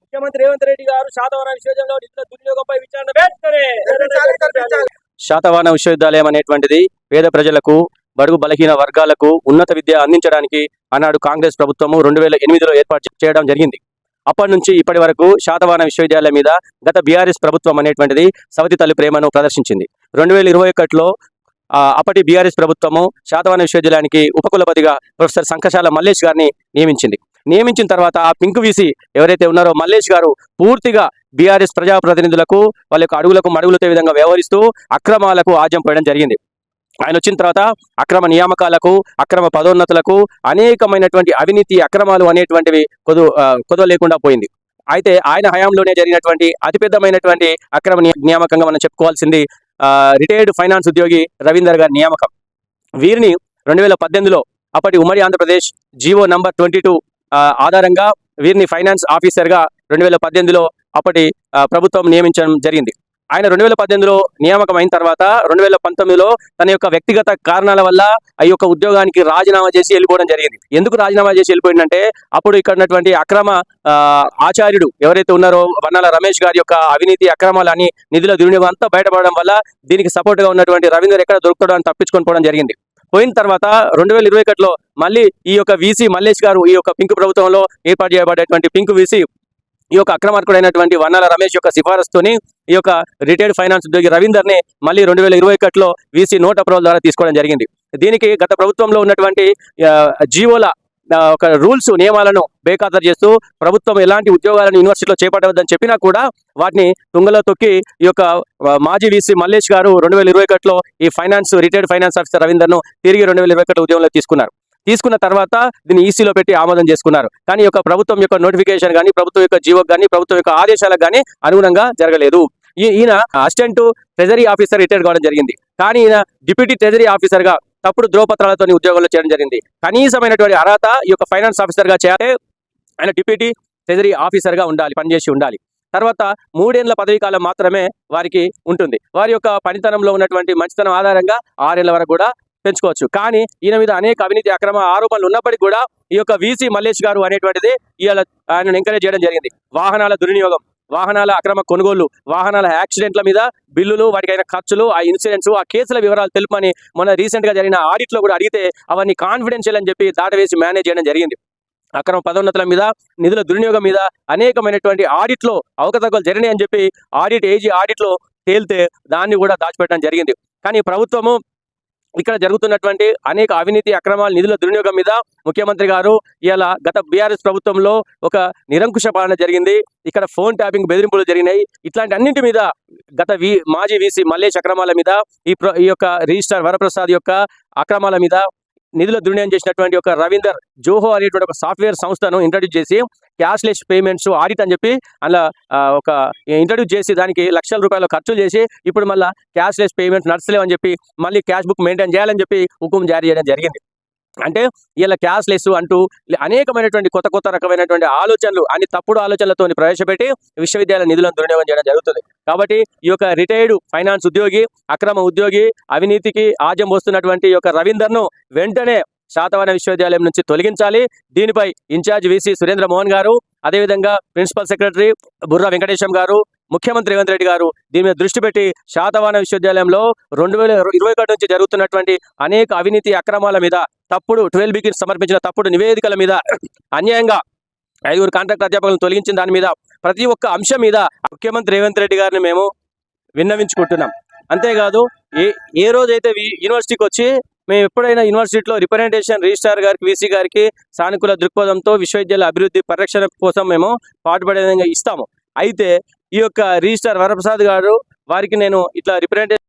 ముఖ్యమంత్రి రేవంత్ రెడ్డి గారు శాతవాహన విశ్వవిద్యాలయంలో నిధుల దుర్వినియోగంపై విచారణ శాతవాహన విశ్వవిద్యాలయం అనేటువంటిది పేద ప్రజలకు బడుగు బలహీన వర్గాలకు ఉన్నత విద్య అందించడానికి ఆనాడు కాంగ్రెస్ ప్రభుత్వము 2008లో ఏర్పాటు చేయడం జరిగింది. అప్పటి నుంచి ఇప్పటి వరకు శాతవాహన విశ్వవిద్యాలయం మీద గత బీఆర్ఎస్ ప్రభుత్వం అనేటువంటిది సవతి తల్లి ప్రేమను ప్రదర్శించింది. 2021లో అప్పటి బీఆర్ఎస్ ప్రభుత్వము శాతవాహన విశ్వవిద్యాలయానికి ఉపకులపతిగా ప్రొఫెసర్ సంకశాల మల్లేష్ గారిని నియమించిన తర్వాత ఆ పింక్ వీసీ ఎవరైతే ఉన్నారో మల్లేష్ గారు పూర్తిగా బీఆర్ఎస్ ప్రజాప్రతినిధులకు వాళ్ళ యొక్క అడుగులకు మడుగులతో విధంగా వ్యవహరిస్తూ అక్రమాలకు ఆజ్యం పోయడం జరిగింది. ఆయన వచ్చిన తర్వాత అక్రమ నియామకాలకు, అక్రమ పదోన్నతులకు, అనేకమైనటువంటి అవినీతి అక్రమాలు అనేటువంటివి కొదవ లేకుండా పోయింది. అయితే ఆయన హయాంలోనే జరిగినటువంటి అతిపెద్దమైనటువంటి అక్రమ నియామకంగా మనం చెప్పుకోవాల్సింది రిటైర్డ్ ఫైనాన్స్ ఉద్యోగి రవీందర్ గారి నియామకం. వీరిని 2018లో అప్పటి ఉమ్మడి ఆంధ్రప్రదేశ్ జీవో నంబర్ 22 ఆధారంగా వీరిని ఫైనాన్స్ ఆఫీసర్గా 2018లో అప్పటి ప్రభుత్వం నియమించడం జరిగింది. ఆయన 2018లో నియామకం అయిన తర్వాత 2019లో తన యొక్క వ్యక్తిగత కారణాల వల్ల ఆ యొక్క ఉద్యోగానికి రాజీనామా చేసి వెళ్ళిపోవడం జరిగింది. ఎందుకు రాజీనామా చేసి వెళ్ళిపోయిందంటే అప్పుడు ఇక్కడ ఉన్నటువంటి అక్రమ ఆచార్యుడు ఎవరైతే ఉన్నారో వన్నాల రమేష్ గారి యొక్క అవినీతి అక్రమాలని నిధుల దుర్వినియోగం అంతా బయటపడడం వల్ల దీనికి సపోర్ట్ గా ఉన్నటువంటి రవీందర్ ఎక్కడ దొరుకుతాడో అని తప్పించుకొని పోవడం జరిగింది. పోయిన తర్వాత 2021లో మళ్ళీ ఈ యొక్క వీసీ మల్లేష్ గారు ఈ యొక్క పింక్ ప్రభుత్వంలో ఏర్పాటు చేయబడేటువంటి పింక్ వీసీ ఈ యొక్క అక్రమార్కుడైనటువంటి వన్నాల రమేష్ యొక్క సిఫారసుతోని ఈ యొక్క రిటైర్డ్ ఫైనాన్స్ ఉద్యోగి రవీందర్ని మళ్ళీ 2021లో వీసీ నోట్ అప్రూవల్ ద్వారా తీసుకోవడం జరిగింది. దీనికి గత ప్రభుత్వంలో ఉన్నటువంటి జీవోల ఒక రూల్స్ నియమాలను బేఖాతరు చేస్తూ ప్రభుత్వం ఎలాంటి ఉద్యోగాలను యూనివర్సిటీలో చేపట్టవద్దని చెప్పినా కూడా వాటిని తుంగలో తొక్కి ఈ యొక్క మాజీ వీసీ మల్లేష్ గారు 2021లో ఈ రిటైర్డ్ ఫైనాన్స్ ఆఫీసర్ రవీందర్ను తిరిగి 2021 ఉద్యోగంలో తీసుకున్న తర్వాత దీన్ని ఈసీలో పెట్టి ఆమోదం చేసుకున్నారు. కానీ ఈ యొక్క ప్రభుత్వం యొక్క నోటిఫికేషన్ కానీ, ప్రభుత్వం యొక్క జీవో కానీ, ప్రభుత్వం యొక్క ఆదేశాలకు కానీ అనుగుణంగా జరగలేదు. ఈయన అసిస్టెంట్ ట్రెజరీ ఆఫీసర్ రిటైర్ కావడం జరిగింది. కానీ ఈయన డిప్యూటీ ట్రెజరీ ఆఫీసర్గా తప్పుడు ధ్రువపత్రాలతో ఉద్యోగంలో చేయడం జరిగింది. కనీసమైనటువంటి అర్హత ఈ యొక్క ఫైనాన్స్ ఆఫీసర్గా చేయాలి. ఆయన డిప్యూటీ ట్రెజరీ ఆఫీసర్గా పనిచేసి ఉండాలి. తర్వాత 3 ఏళ్ల పదవీ కాలం మాత్రమే వారికి ఉంటుంది. వారి యొక్క పనితనంలో ఉన్నటువంటి మంచితనం ఆధారంగా 6 ఏళ్ల వరకు కూడా పెంచుకోవచ్చు. కానీ ఈయన మీద అనేక అవినీతి అక్రమ ఆరోపణలు ఉన్నప్పటికీ కూడా ఈ యొక్క వీసీ మల్లేష్ గారు అనేటువంటిది ఇవాళ ఆయనను ఎంకరేజ్ చేయడం జరిగింది. వాహనాల దుర్వినియోగం, వాహనాల అక్రమ కొనుగోళ్లు, వాహనాల యాక్సిడెంట్ల మీద బిల్లులు, వాటికైన ఖర్చులు, ఆ ఇన్సూరెన్స్, ఆ కేసుల వివరాలు తెలుపని మొన్న రీసెంట్ గా జరిగిన ఆడిట్ లో కూడా అడిగితే అవన్నీ కాన్ఫిడెన్షియల్ అని చెప్పి దాటవేసి మేనేజ్ చేయడం జరిగింది. అక్రమ పదోన్నతుల మీద, నిధుల దుర్వినియోగం మీద అనేకమైనటువంటి ఆడిట్ లో అవకతవకలు జరిగినాయి అని చెప్పి ఏజీ ఆడిట్ లో తేలితే దాన్ని కూడా దాచిపెట్టడం జరిగింది. కానీ ప్రభుత్వము ఇక్కడ జరుగుతున్నటువంటి అనేక అవినీతి అక్రమాల నిధుల దుర్వినియోగం మీద ముఖ్యమంత్రి గారు ఇలా గత బీఆర్ఎస్ ప్రభుత్వంలో ఒక నిరంకుశ పాలన జరిగింది. ఇక్కడ ఫోన్ ట్యాపింగ్ బెదిరింపులు జరిగినాయి. ఇట్లాంటి అన్నింటి మీద గత మాజీ వీసీ మల్లేష్ అక్రమాల మీద, ఈ యొక్క రిజిస్ట్రార్ వరప్రసాద్ యొక్క అక్రమాల మీద, నిధుల దుర్వినియోగం చేసినటువంటి ఒక రవీందర్ జోహో అనేటువంటి ఒక సాఫ్ట్వేర్ సంస్థను ఇంట్రడ్యూస్ చేసి క్యాష్లెస్ పేమెంట్స్ ఆడిట్ అని చెప్పి అలా ఒక ఇంట్రడ్యూస్ చేసి దానికి లక్షల రూపాయల ఖర్చులు చేసి ఇప్పుడు మళ్ళీ క్యాష్లెస్ పేమెంట్స్ నడుస్తలేవని చెప్పి మళ్ళీ క్యాష్ బుక్ మెయింటైన్ చేయాలని చెప్పి హుకుం జారీ చేయడం జరిగింది. అంటే ఇలా క్యాష్లెస్ అంటూ అనేకమైనటువంటి కొత్త రకమైనటువంటి ఆలోచనలు, అన్ని తప్పుడు ఆలోచనలతో ప్రవేశపెట్టి విశ్వవిద్యాలయ నిధులను దుర్వినియోగం చేయడం జరుగుతుంది. కాబట్టి ఈ యొక్క రిటైర్డ్ ఫైనాన్స్ ఉద్యోగి, అక్రమ ఉద్యోగి, అవినీతికి ఆజ్యం వస్తున్నటువంటి ఈ యొక్క రవీందర్ను వెంటనే శాతవాహన విశ్వవిద్యాలయం నుంచి తొలగించాలి. దీనిపై ఇన్ఛార్జ్ వీసీ సురేంద్ర మోహన్ గారు, అదేవిధంగా ప్రిన్సిపల్ సెక్రటరీ బుర్రా వెంకటేశం గారు, ముఖ్యమంత్రి రేవంత్ రెడ్డి గారు దీని మీద దృష్టి పెట్టి శాతవాహన విశ్వవిద్యాలయంలో 2021 నుంచి జరుగుతున్నటువంటి అనేక అవినీతి అక్రమాల మీద, తప్పుడు 12B సమర్పించిన తప్పుడు నివేదికల మీద, అన్యాయంగా 5 కాంట్రాక్ట్ అధ్యాపకులను తొలగించిన దాని మీద, ప్రతి ఒక్క అంశం మీద ముఖ్యమంత్రి రేవంత్ రెడ్డి గారిని మేము విన్నవించుకుంటున్నాం. అంతేకాదు ఏ రోజైతే యూనివర్సిటీకి వచ్చి మేము ఎప్పుడైనా యూనివర్సిటీలో రిప్రజెంటేషన్ రిజిస్ట్రార్ గారికి, వీసీ గారికి సానుకూల దృక్పథంతో విశ్వవిద్యాలయ అభివృద్ధి పరిరక్షణ కోసం మేము పాటుపడే విధంగా ఇస్తాము. అయితే ఈ యొక్క రిజిస్ట్రార్ వరప్రసాద్ గారు వారికి నేను ఇట్లా రిప్రజెంటేషన్